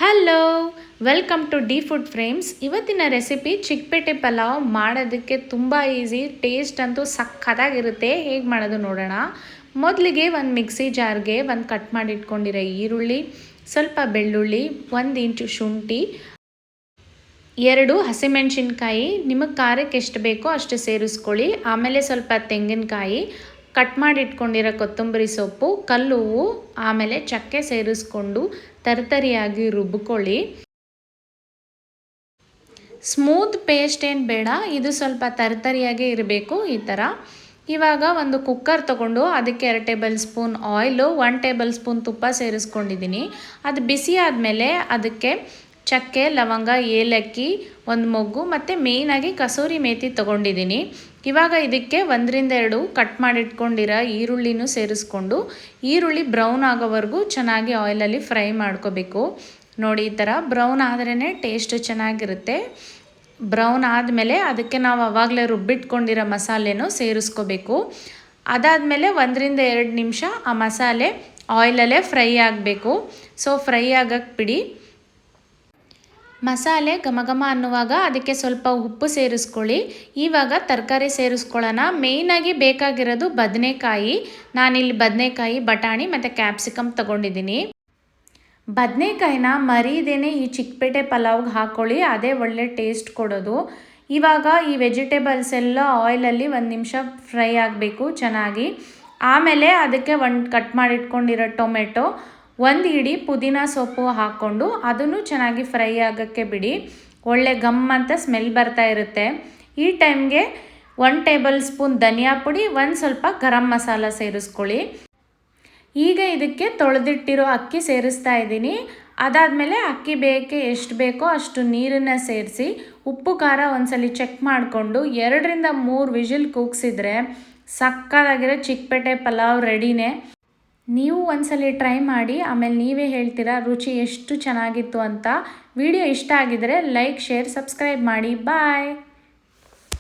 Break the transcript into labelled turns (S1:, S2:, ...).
S1: Hello, welcome to the Food Frames. ಇವತ್ತಿನ recipe Chikkapete pulao. ಮಾಡೋದಕ್ಕೆ ತುಂಬ ಈಸಿ, ಟೇಸ್ಟ್ ಅಂತೂ ಸಕ್ಕತ್ತಾಗಿರುತ್ತೆ. ಹೇಗೆ ಮಾಡೋದು ನೋಡೋಣ. ಮೊದಲಿಗೆ ಒಂದು ಮಿಕ್ಸಿ ಜಾರ್ಗೆ ಒಂದು ಕಟ್ ಮಾಡಿ ಇಟ್ಕೊಂಡಿರೋ ಈರುಳ್ಳಿ, ಸ್ವಲ್ಪ ಬೆಳ್ಳುಳ್ಳಿ, 1 ಇಂಚು ಶುಂಠಿ, 2 ಹಸಿಮೆಣಸಿನ್ಕಾಯಿ, ನಿಮಗೆ ಖಾರಕ್ಕೆ ಎಷ್ಟು ಬೇಕೋ ಅಷ್ಟು ಸೇರಿಸ್ಕೊಳ್ಳಿ. ಆಮೇಲೆ ಸ್ವಲ್ಪ ತೆಂಗಿನಕಾಯಿ, ಕಟ್ ಮಾಡಿ ಇಟ್ಕೊಂಡಿರೋ ಕೊತ್ತಂಬರಿ ಸೊಪ್ಪು, ಕಲ್ಲುವು, ಆಮೇಲೆ ಚಕ್ಕೆ ಸೇರಿಸ್ಕೊಂಡು ತರಿತರಿಯಾಗಿ ರುಬ್ಕೊಳ್ಳಿ. ಸ್ಮೂತ್ ಪೇಸ್ಟ್ ಏನು ಬೇಡ, ಇದು ಸ್ವಲ್ಪ ತರಿತರಿಯಾಗೇ ಇರಬೇಕು ಈ ಥರ. ಇವಾಗ ಒಂದು ಕುಕ್ಕರ್ ತೊಗೊಂಡು ಅದಕ್ಕೆ 2 table spoon oil, 1 table spoon ತುಪ್ಪ ಸೇರಿಸ್ಕೊಂಡಿದ್ದೀನಿ. ಅದು ಬಿಸಿ ಆದಮೇಲೆ ಅದಕ್ಕೆ ಚಕ್ಕೆ, ಲವಂಗ, ಏಲಕ್ಕಿ, ಒಂದು ಮೊಗ್ಗು ಮತ್ತು ಮೇಯ್ನಾಗಿ ಕಸೂರಿ ಮೇಥಿ ತೊಗೊಂಡಿದ್ದೀನಿ. ಇವಾಗ ಇದಕ್ಕೆ 1 ರಿಂದ 2 ಕಟ್ ಮಾಡಿಟ್ಕೊಂಡಿರೋ ಈರುಳ್ಳಿನೂ ಸೇರಿಸ್ಕೊಂಡು ಈರುಳ್ಳಿ ಬ್ರೌನ್ ಆಗೋವರೆಗೂ ಚೆನ್ನಾಗಿ ಆಯಿಲಲ್ಲಿ ಫ್ರೈ ಮಾಡ್ಕೋಬೇಕು. ನೋಡಿ, ಈ ಥರ ಬ್ರೌನ್ ಆದ್ರೇ ಟೇಸ್ಟ್ ಚೆನ್ನಾಗಿರುತ್ತೆ. ಬ್ರೌನ್ ಆದಮೇಲೆ ಅದಕ್ಕೆ ನಾವು ಆವಾಗಲೇ ರುಬ್ಬಿಟ್ಕೊಂಡಿರೋ ಮಸಾಲೆನೂ ಸೇರಿಸ್ಕೋಬೇಕು. ಅದಾದಮೇಲೆ 1 ರಿಂದ 2 ನಿಮಿಷ ಆ ಮಸಾಲೆ ಆಯಿಲಲ್ಲೇ ಫ್ರೈ ಆಗಬೇಕು. ಸೊ ಫ್ರೈ ಆಗಕ್ಕೆ ಬಿಡಿ. ಮಸಾಲೆ ಘಮ ಅನ್ನುವಾಗ ಅದಕ್ಕೆ ಸ್ವಲ್ಪ ಉಪ್ಪು ಸೇರಿಸ್ಕೊಳ್ಳಿ. ಇವಾಗ ತರಕಾರಿ ಸೇರಿಸ್ಕೊಳ್ಳೋಣ. ಮೇಯ್ನಾಗಿ ಬೇಕಾಗಿರೋದು ಬದನೆಕಾಯಿ. ನಾನಿಲ್ಲಿ ಬದನೆಕಾಯಿ, ಬಟಾಣಿ ಮತ್ತು ಕ್ಯಾಪ್ಸಿಕಮ್ ತೊಗೊಂಡಿದ್ದೀನಿ. ಬದನೆಕಾಯಿನ ಮರೀದೇನೆ ಈ ಚಿಕ್ಕಪೇಟೆ ಪಲಾವ್ಗೆ ಹಾಕ್ಕೊಳ್ಳಿ, ಅದೇ ಒಳ್ಳೆ ಟೇಸ್ಟ್ ಕೊಡೋದು. ಇವಾಗ ಈ ವೆಜಿಟೇಬಲ್ಸ್ ಎಲ್ಲ ಆಯಿಲಲ್ಲಿ 1 ನಿಮಿಷ ಫ್ರೈ ಆಗಬೇಕು ಚೆನ್ನಾಗಿ. ಆಮೇಲೆ ಅದಕ್ಕೆ ಕಟ್ ಮಾಡಿಟ್ಕೊಂಡಿರೋ ಟೊಮೆಟೊ, 1 ಹಿಡಿ ಪುದೀನ ಸೊಪ್ಪು ಹಾಕ್ಕೊಂಡು ಅದನ್ನು ಚೆನ್ನಾಗಿ ಫ್ರೈ ಆಗೋಕ್ಕೆ ಬಿಡಿ. ಒಳ್ಳೆ ಗಮ್ ಅಂತ ಸ್ಮೆಲ್ ಬರ್ತಾ ಇರುತ್ತೆ. ಈ ಟೈಮ್ಗೆ 1 ಟೇಬಲ್ ಸ್ಪೂನ್ ಧನಿಯಾ ಪುಡಿ, ಸ್ವಲ್ಪ ಗರಂ ಮಸಾಲ ಸೇರಿಸ್ಕೊಳ್ಳಿ. ಈಗ ಇದಕ್ಕೆ ತೊಳೆದಿಟ್ಟಿರೋ ಅಕ್ಕಿ ಸೇರಿಸ್ತಾ ಇದ್ದೀನಿ. ಅದಾದಮೇಲೆ ಅಕ್ಕಿ ಎಷ್ಟು ಬೇಕೋ ಅಷ್ಟು ನೀರನ್ನು ಸೇರಿಸಿ ಉಪ್ಪು ಖಾರ ಒಂದ್ಸಲಿ ಚೆಕ್ ಮಾಡಿಕೊಂಡು 2 ರಿಂದ 3 ವಿಜಿಲ್ ಕೂಗಿಸಿದ್ರೆ ಸಕ್ಕತ್ತಾಗಿರೋ ಚಿಕ್ಕಪೇಟೆ ಪಲಾವ್ ರೆಡಿನೇ. ನೀವು ಒಂದ್ಸಲಿ ಟ್ರೈ ಮಾಡಿ, ಆಮೇಲೆ ನೀವೇ ಹೇಳ್ತೀರಾ ರುಚಿ ಎಷ್ಟು ಚೆನ್ನಾಗಿತ್ತು ಅಂತ. ವಿಡಿಯೋ ಇಷ್ಟ ಆಗಿದರೆ ಲೈಕ್, ಶೇರ್, ಸಬ್ಸ್ಕ್ರೈಬ್ ಮಾಡಿ. ಬಾಯ್.